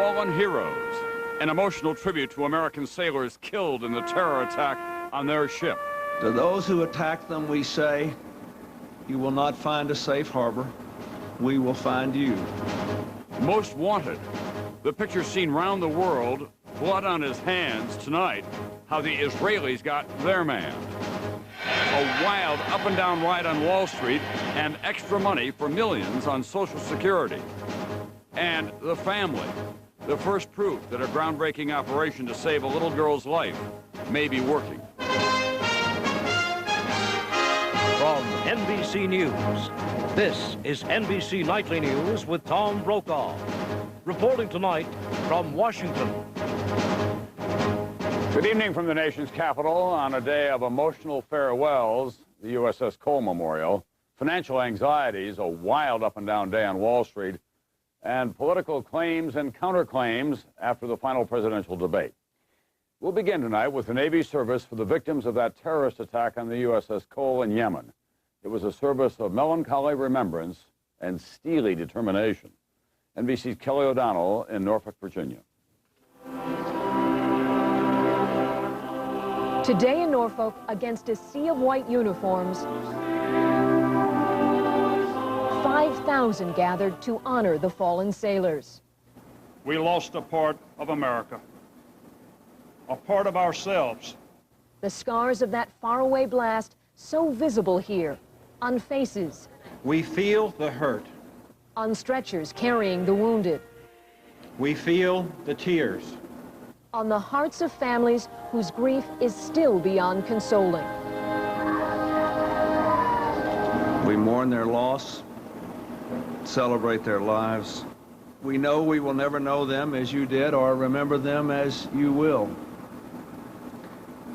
Fallen Heroes, an emotional tribute to American sailors killed in the terror attack on their ship. To those who attack them, we say, you will not find a safe harbor. We will find you. Most Wanted, the picture seen round the world, blood on his hands tonight, how the Israelis got their man. A wild up-and-down ride on Wall Street and extra money for millions on Social Security. And The Family, the first proof that a groundbreaking operation to save a little girl's life may be working. From NBC News, this is NBC Nightly News with Tom Brokaw. Reporting tonight from Washington. Good evening from the nation's capital on a day of emotional farewells, the USS Cole Memorial, financial anxieties, a wild up-and-down day on Wall Street, and political claims and counterclaims after the final presidential debate. We'll begin tonight with the Navy service for the victims of that terrorist attack on the USS Cole in Yemen. It was a service of melancholy remembrance and steely determination. NBC's Kelly O'Donnell in Norfolk, Virginia. Today in Norfolk, against a sea of white uniforms, 5,000 gathered to honor the fallen sailors. We lost a part of America, a part of ourselves. The scars of that faraway blast so visible here, on faces. We feel the hurt. On stretchers carrying the wounded. We feel the tears. On the hearts of families whose grief is still beyond consoling. We mourn their loss, celebrate their lives. We know we will never know them as you did or remember them as you will.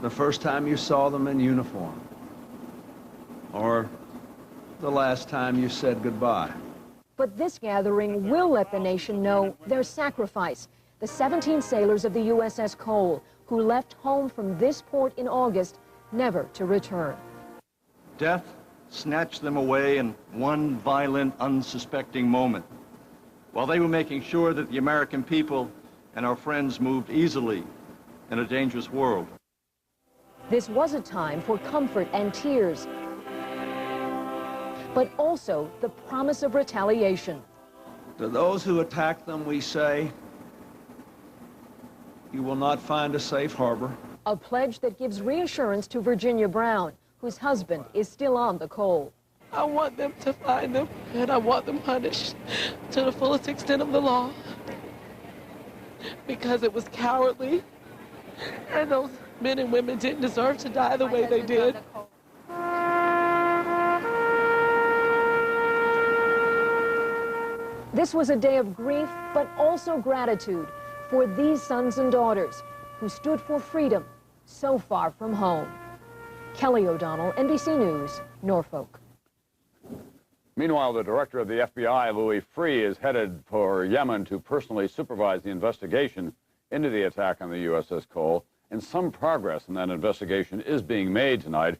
The first time you saw them in uniform, or the last time you said goodbye. But this gathering will let the nation know their sacrifice. The 17 sailors of the USS Cole who left home from this port in August, never to return. Death snatched them away in one violent, unsuspecting moment, while they were making sure that the American people and our friends moved easily in a dangerous world. This was a time for comfort and tears, but also the promise of retaliation. To those who attack them, we say, you will not find a safe harbor. A pledge that gives reassurance to Virginia Brown, whose husband is still on the Cole. I want them to find them, and I want them punished to the fullest extent of the law, because it was cowardly, and those men and women didn't deserve to die the way they did. This was a day of grief, but also gratitude for these sons and daughters who stood for freedom so far from home. Kelly O'Donnell, NBC News, Norfolk. Meanwhile, the director of the FBI, Louis Freeh, is headed for Yemen to personally supervise the investigation into the attack on the USS Cole, and some progress in that investigation is being made tonight.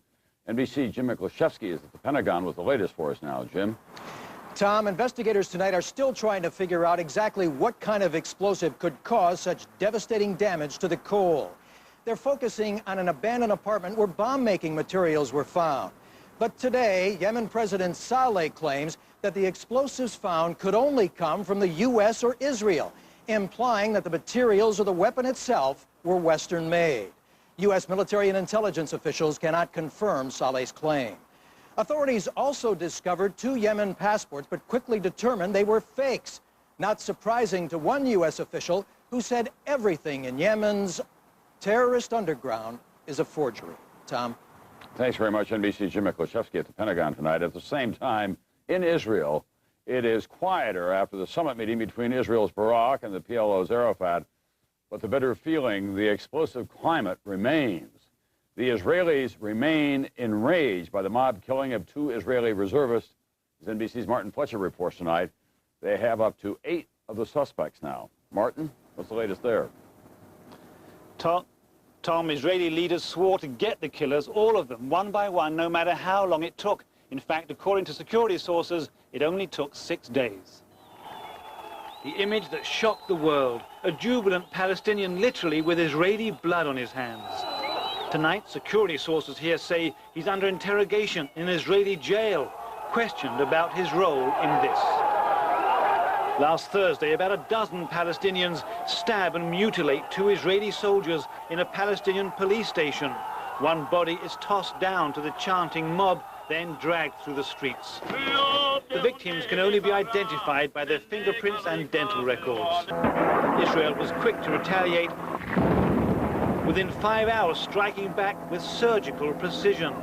NBC Jim Miklashevsky is at the Pentagon with the latest for us now. Jim? Tom, investigators tonight are still trying to figure out exactly what kind of explosive could cause such devastating damage to the Cole. They're focusing on an abandoned apartment where bomb-making materials were found. But today, Yemen President Saleh claims that the explosives found could only come from the U.S. or Israel, implying that the materials or the weapon itself were Western-made. U.S. military and intelligence officials cannot confirm Saleh's claim. Authorities also discovered 2 Yemen passports, but quickly determined they were fakes. Not surprising to one U.S. official who said everything in Yemen's terrorist underground is a forgery. Tom? Thanks very much, NBC Jim Miklashevsky at the Pentagon tonight. At the same time, in Israel, it is quieter after the summit meeting between Israel's Barak and the PLO's Arafat, but the bitter feeling, the explosive climate remains. The Israelis remain enraged by the mob killing of 2 Israeli reservists. As NBC's Martin Fletcher reports tonight, they have up to 8 of the suspects now. Martin, what's the latest there? Tom, Israeli leaders swore to get the killers, all of them, one by one, no matter how long it took. In fact, according to security sources, it only took 6 days. the image that shocked the world, a jubilant Palestinian literally with Israeli blood on his hands. Tonight, security sources here say he's under interrogation in an Israeli jail, questioned about his role in this. Last Thursday, about a dozen Palestinians stab and mutilate two Israeli soldiers in a Palestinian police station. One body is tossed down to the chanting mob, then dragged through the streets. The victims can only be identified by their fingerprints and dental records. Israel was quick to retaliate, within 5 hours striking back with surgical precision.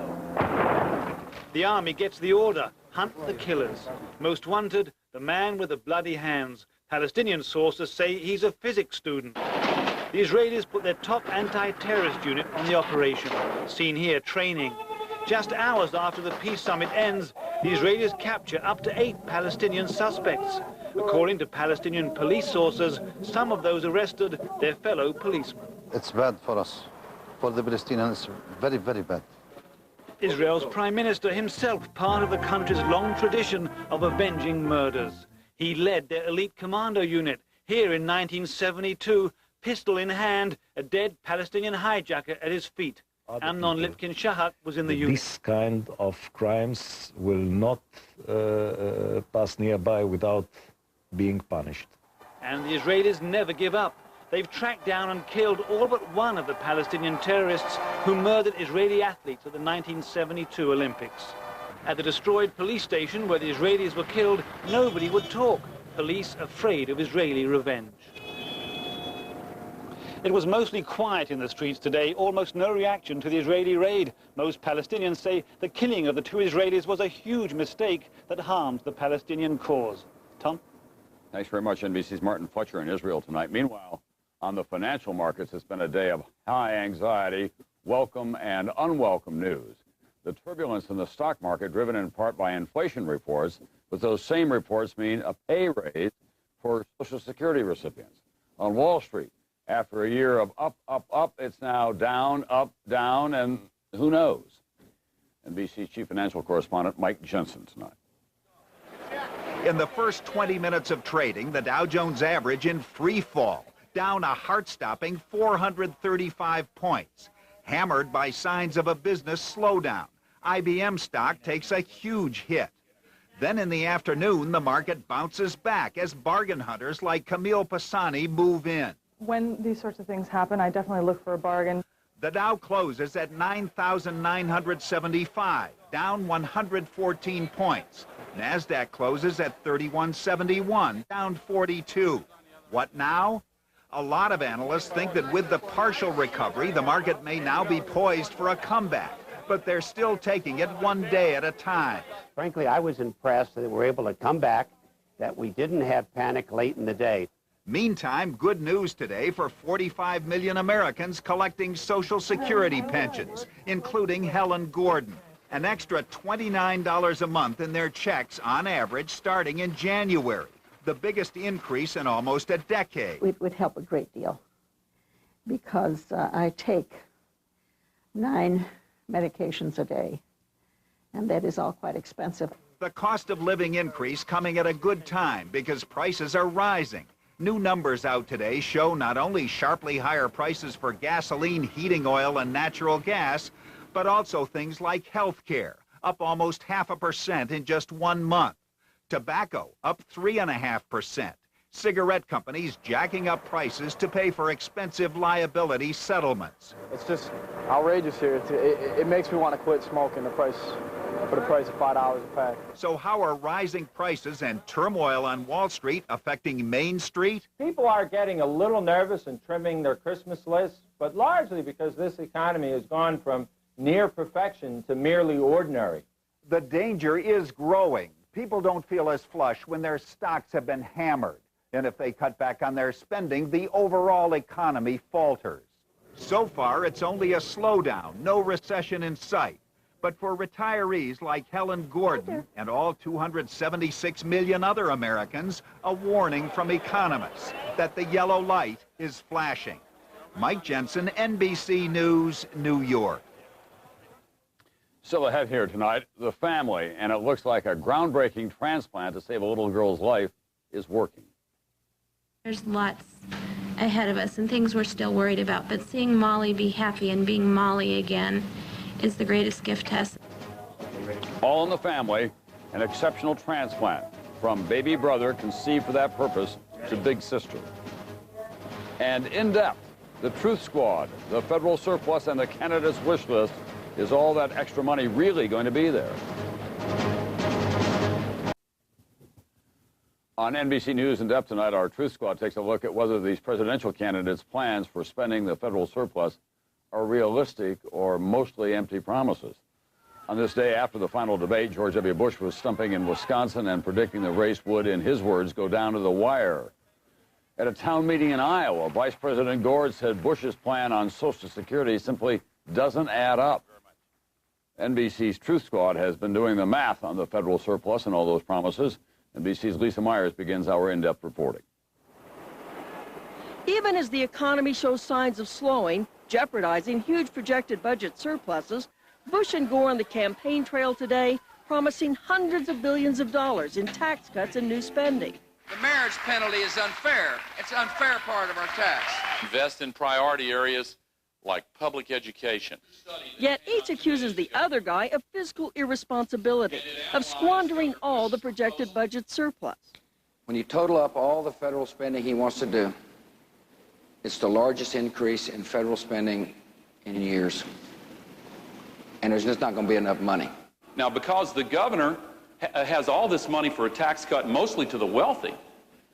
The army gets the order, hunt the killers. Most wanted, the man with the bloody hands. Palestinian sources say he's a physics student. The Israelis put their top anti-terrorist unit on the operation, seen here training. Just hours after the peace summit ends, the Israelis capture up to 8 Palestinian suspects. According to Palestinian police sources, some of those arrested, their fellow policemen. It's bad for us. For the Palestinians, very, very bad. Israel's Prime Minister himself part of the country's long tradition of avenging murders. He led their elite commando unit. Here in 1972, pistol in hand, a dead Palestinian hijacker at his feet. Amnon Lipkin-Shahak was in the unit. This kind of crimes will not pass nearby without being punished. And the Israelis never give up. They've tracked down and killed all but one of the Palestinian terrorists who murdered Israeli athletes at the 1972 Olympics. At the destroyed police station where the Israelis were killed, nobody would talk. Police afraid of Israeli revenge. It was mostly quiet in the streets today, almost no reaction to the Israeli raid. Most Palestinians say the killing of the 2 Israelis was a huge mistake that harmed the Palestinian cause. Tom? Thanks very much, NBC's Martin Fletcher in Israel tonight. Meanwhile, on the financial markets, it's been a day of high anxiety, welcome and unwelcome news. The turbulence in the stock market driven in part by inflation reports, but those same reports mean a pay raise for Social Security recipients. On Wall Street, after a year of up, up, up, it's now down, up, down, and who knows? NBC Chief Financial Correspondent Mike Jensen tonight. In the first 20 minutes of trading, the Dow Jones average in free fall, down a heart-stopping 435 points, hammered by signs of a business slowdown. IBM stock takes a huge hit. Then in the afternoon, the market bounces back as bargain hunters like Camille Pisani move in. When these sorts of things happen, I definitely look for a bargain. The Dow closes at 9,975, down 114 points. NASDAQ closes at 3171, down 42. What now? A lot of analysts think that with the partial recovery, the market may now be poised for a comeback, but they're still taking it one day at a time. Frankly, I was impressed that we were able to come back, that we didn't have panic late in the day. Meantime, good news today for 45 million Americans collecting Social Security pensions, including Helen Gordon. An extra $29 a month in their checks on average starting in January, the biggest increase in almost a decade. It would help a great deal because I take 9 medications a day, and that is all quite expensive. The cost of living increase coming at a good time because prices are rising. New numbers out today show not only sharply higher prices for gasoline, heating oil, and natural gas, but also things like health care, up almost 0.5% in just 1 month. Tobacco, up 3.5%. Cigarette companies jacking up prices to pay for expensive liability settlements. It's just outrageous here. It makes me want to quit smoking for the price of $5 a pack. So how are rising prices and turmoil on Wall Street affecting Main Street? People are getting a little nervous and trimming their Christmas lists, but largely because this economy has gone from near perfection to merely ordinary. The danger is growing. People don't feel as flush when their stocks have been hammered. And if they cut back on their spending, the overall economy falters. So far, it's only a slowdown, no recession in sight. But for retirees like Helen Gordon and all 276 million other Americans, a warning from economists that the yellow light is flashing. Mike Jensen, NBC News, New York. Still ahead here tonight, the family, and it looks like a groundbreaking transplant to save a little girl's life is working. There's lots ahead of us and things we're still worried about, but seeing Molly be happy and being Molly again is the greatest gift to us. All in the family, an exceptional transplant from baby brother conceived for that purpose to big sister. And in depth, the Truth Squad, the federal surplus, and the candidates' wish list. Is all that extra money really going to be there? On NBC News in Depth tonight, our Truth Squad takes a look at whether these presidential candidates' plans for spending the federal surplus are realistic or mostly empty promises. On this day after the final debate, George W. Bush was stumping in Wisconsin and predicting the race would, in his words, go down to the wire. At a town meeting in Iowa, Vice President Gore said Bush's plan on Social Security simply doesn't add up. NBC's Truth Squad has been doing the math on the federal surplus and all those promises. NBC's Lisa Myers begins our in-depth reporting. Even as the economy shows signs of slowing, jeopardizing huge projected budget surpluses, Bush and Gore on the campaign trail today promising hundreds of billions of dollars in tax cuts and new spending. The marriage penalty is unfair. It's an unfair part of our tax. Invest in priority areas like public education. Yet each accuses the other guy of fiscal irresponsibility, of squandering all the projected budget surplus. When you total up all the federal spending he wants to do, it's the largest increase in federal spending in years. And there's just not going to be enough money. Now, because the governor has all this money for a tax cut, mostly to the wealthy,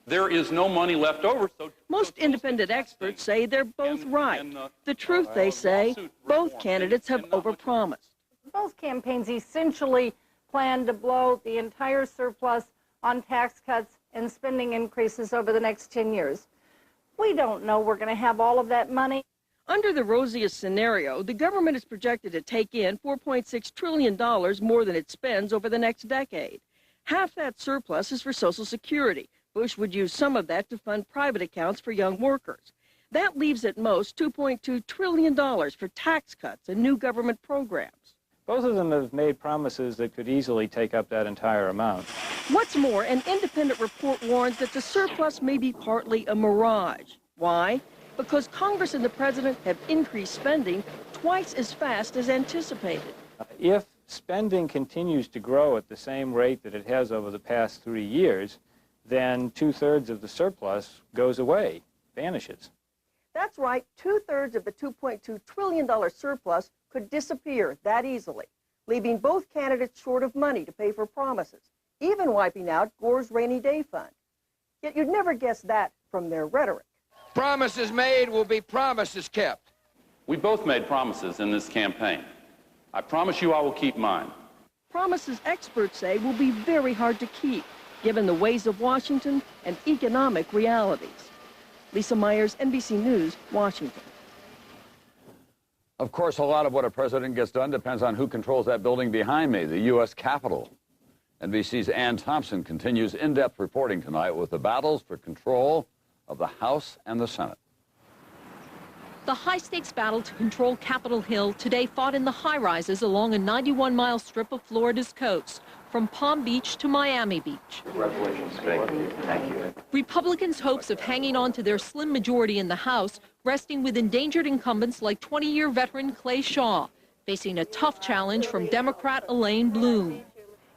there is no money left over. Most independent experts say they're both right. The truth, they say, both candidates have overpromised. Both campaigns essentially plan to blow the entire surplus on tax cuts and spending increases over the next 10 years. We don't know we're going to have all of that money. Under the rosiest scenario, the government is projected to take in $4.6 trillion more than it spends over the next decade. Half that surplus is for Social Security. Bush would use some of that to fund private accounts for young workers. That leaves at most $2.2 trillion for tax cuts and new government programs. Both of them have made promises that could easily take up that entire amount. What's more, an independent report warns that the surplus may be partly a mirage. Why? Because Congress and the president have increased spending twice as fast as anticipated. If spending continues to grow at the same rate that it has over the past 3 years, then 2/3 of the surplus goes away, vanishes. That's right, 2/3 of the $2.2 trillion surplus could disappear that easily, leaving both candidates short of money to pay for promises, even wiping out Gore's rainy day fund. Yet you'd never guess that from their rhetoric. Promises made will be promises kept. We both made promises in this campaign. I promise you I will keep mine. Promises experts say will be very hard to keep, given the ways of Washington and economic realities. Lisa Myers, NBC News, Washington. Of course, a lot of what a president gets done depends on who controls that building behind me, the U.S. Capitol. NBC's Ann Thompson continues in-depth reporting tonight with the battles for control of the House and the Senate. The high-stakes battle to control Capitol Hill today fought in the high-rises along a 91-mile strip of Florida's coast, from Palm Beach to Miami Beach. Thank you. Republicans' hopes of hanging on to their slim majority in the House resting with endangered incumbents like 20-year veteran Clay Shaw, facing a tough challenge from Democrat Elaine Bloom.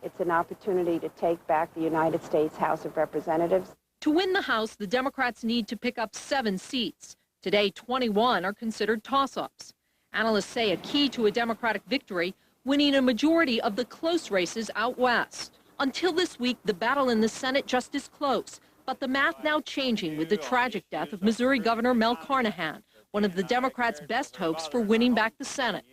It's an opportunity to take back the United States House of Representatives. To win the House, the Democrats need to pick up 7 seats. Today, 21 are considered toss-ups. Analysts say a key to a Democratic victory, winning a majority of the close races out west. Until this week, the battle in the Senate just as close, but the math now changing with the tragic death of Missouri Governor Mel Carnahan, one of the Democrats' best hopes for winning back the Senate.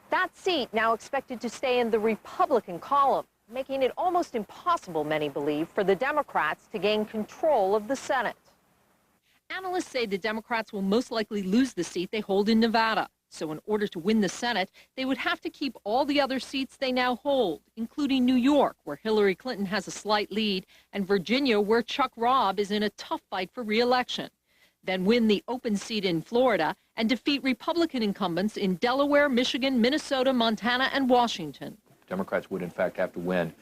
That seat now expected to stay in the Republican column, making it almost impossible, many believe, for the Democrats to gain control of the Senate. Analysts say the Democrats will most likely lose the seat they hold in Nevada. So in order to win the Senate, they would have to keep all the other seats they now hold, including New York, where Hillary Clinton has a slight lead, and Virginia, where Chuck Robb is in a tough fight for re-election. Then win the open seat in Florida and defeat Republican incumbents in Delaware, Michigan, Minnesota, Montana, and Washington. Democrats would, in fact, have to win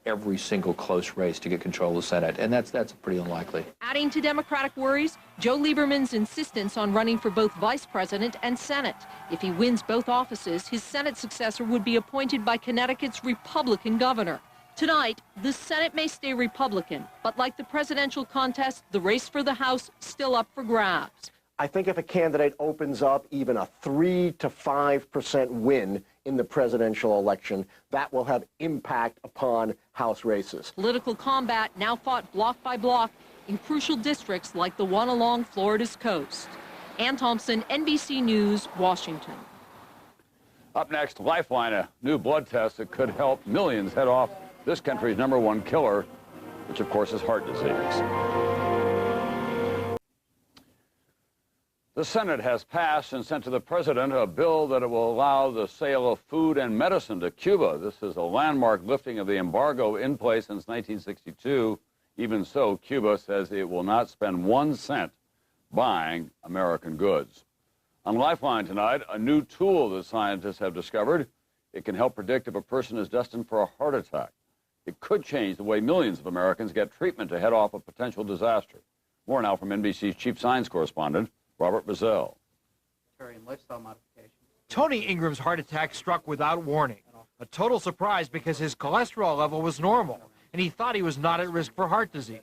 every single close race to get control of the Senate, and that's pretty unlikely. Adding to Democratic worries, Joe Lieberman's insistence on running for both vice president and Senate. If he wins both offices, his Senate successor would be appointed by Connecticut's Republican governor. Tonight, the Senate may stay Republican, but like the presidential contest, the race for the House still up for grabs. I think if a candidate opens up even a 3 to 5% win in the presidential election, that will have impact upon House races. Political combat now fought block by block in crucial districts like the one along Florida's coast. Ann Thompson, NBC News, Washington. Up next, Lifeline, a new blood test that could help millions head off this country's #1 killer, which of course is heart disease. The Senate has passed and sent to the president a bill that it will allow the sale of food and medicine to Cuba. This is a landmark lifting of the embargo in place since 1962. Even so, Cuba says it will not spend 1 cent buying American goods. On Lifeline tonight, a new tool that scientists have discovered. It can help predict if a person is destined for a heart attack. It could change the way millions of Americans get treatment to head off a potential disaster. More now from NBC's chief science correspondent, Robert Bazell. Tony Ingram's heart attack struck without warning. A total surprise because his cholesterol level was normal, and he thought he was not at risk for heart disease.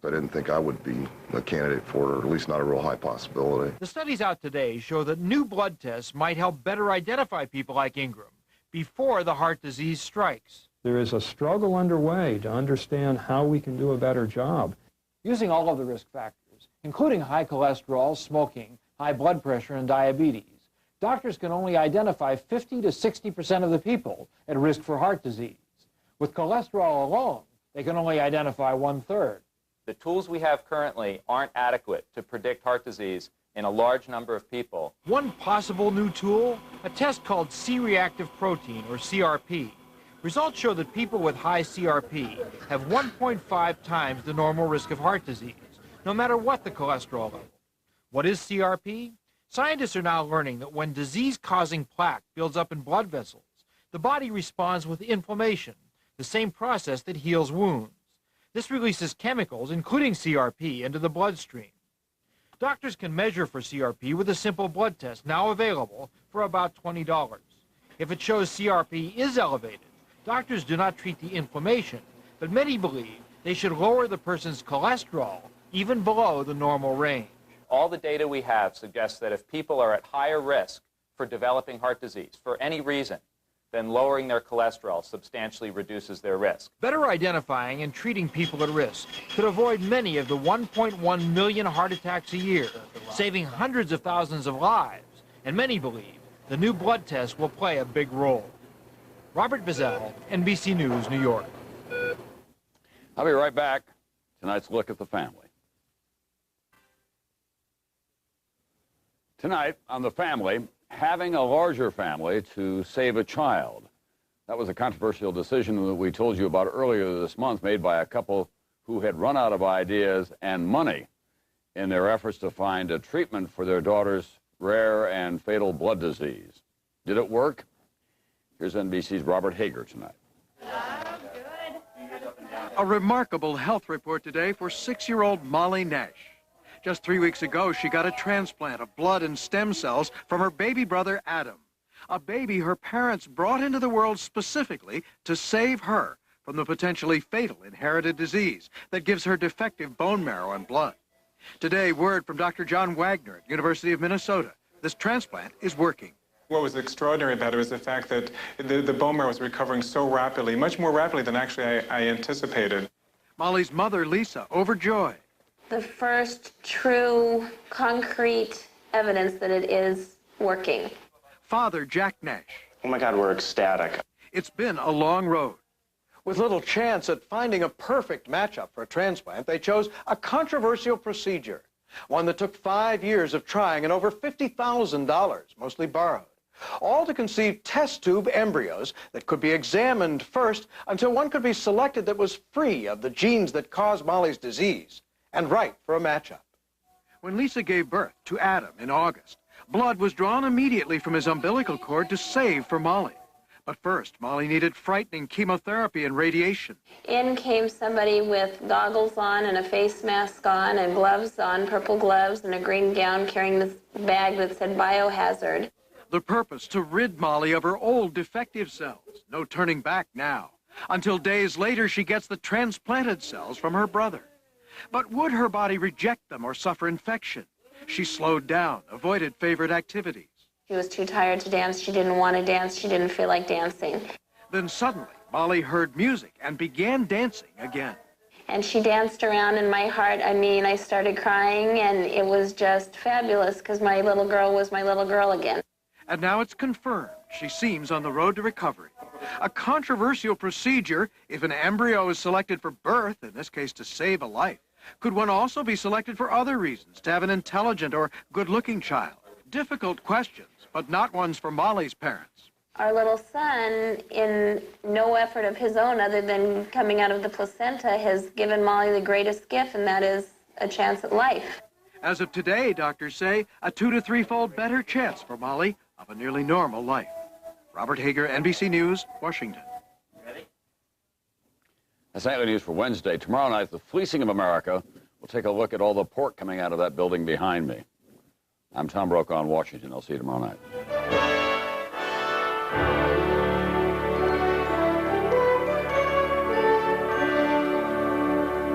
I didn't think I would be a candidate for it, or at least not a real high possibility. The studies out today show that new blood tests might help better identify people like Ingram before the heart disease strikes. There is a struggle underway to understand how we can do a better job. Using all of the risk factors, including high cholesterol, smoking, high blood pressure, and diabetes, doctors can only identify 50 to 60% of the people at risk for heart disease. With cholesterol alone, they can only identify 1/3. The tools we have currently aren't adequate to predict heart disease in a large number of people. One possible new tool, a test called C-reactive protein, or CRP. Results show that people with high CRP have 1.5 times the normal risk of heart disease, no matter what the cholesterol level. What is CRP? Scientists are now learning that when disease-causing plaque builds up in blood vessels, the body responds with inflammation, the same process that heals wounds. This releases chemicals, including CRP, into the bloodstream. Doctors can measure for CRP with a simple blood test, now available for about $20. If it shows CRP is elevated, doctors do not treat the inflammation, but many believe they should lower the person's cholesterol even below the normal range. All the data we have suggests that if people are at higher risk for developing heart disease for any reason, then lowering their cholesterol substantially reduces their risk. Better identifying and treating people at risk could avoid many of the 1.1 million heart attacks a year, saving hundreds of thousands of lives, and many believe the new blood test will play a big role. Robert Bazell, NBC News, New York. I'll be right back. Tonight's look at the family. Tonight on The Family, having a larger family to save a child. That was a controversial decision that we told you about earlier this month, made by a couple who had run out of ideas and money in their efforts to find a treatment for their daughter's rare and fatal blood disease. Did it work? Here's NBC's Robert Hager tonight. A remarkable health report today for 6-year-old Molly Nash. Just 3 weeks ago, she got a transplant of blood and stem cells from her baby brother, Adam. A baby her parents brought into the world specifically to save her from the potentially fatal inherited disease that gives her defective bone marrow and blood. Today, word from Dr. John Wagner at University of Minnesota. This transplant is working. What was extraordinary about it was the fact that the bone marrow was recovering so rapidly, much more rapidly than actually I anticipated. Molly's mother, Lisa, overjoyed. The first true, concrete evidence that it is working. Father, Jack Nash. Oh my God, we're ecstatic. It's been a long road. With little chance at finding a perfect matchup for a transplant, they chose a controversial procedure, one that took 5 years of trying and over $50,000, mostly borrowed, all to conceive test tube embryos that could be examined first until one could be selected that was free of the genes that cause Molly's disease and right for a matchup. When Lisa gave birth to Adam in August, blood was drawn immediately from his umbilical cord to save for Molly. But first, Molly needed frightening chemotherapy and radiation. In came somebody with goggles on and a face mask on and gloves on, purple gloves and a green gown, carrying this bag that said biohazard. The purpose, to rid Molly of her old defective cells. No turning back now. Until days later, she gets the transplanted cells from her brother. But would her body reject them or suffer infection? She slowed down, avoided favorite activities. She was too tired to dance. She didn't want to dance. She didn't feel like dancing. Then suddenly, Molly heard music and began dancing again. And she danced around in my heart. I mean, I started crying, and it was just fabulous because my little girl was my little girl again. And now it's confirmed. She seems on the road to recovery. A controversial procedure, if an embryo is selected for birth, in this case to save a life, could one also be selected for other reasons, to have an intelligent or good-looking child? Difficult questions, but not ones for Molly's parents. Our little son, in no effort of his own other than coming out of the placenta, has given Molly the greatest gift, and that is a chance at life. As of today, doctors say, a 2- to 3-fold better chance for Molly of a nearly normal life. Robert Hager, NBC News, Washington. That's Nightly News for Wednesday. Tomorrow night, the fleecing of America. We'll take a look at all the pork coming out of that building behind me. I'm Tom Brokaw in Washington. I'll see you tomorrow night.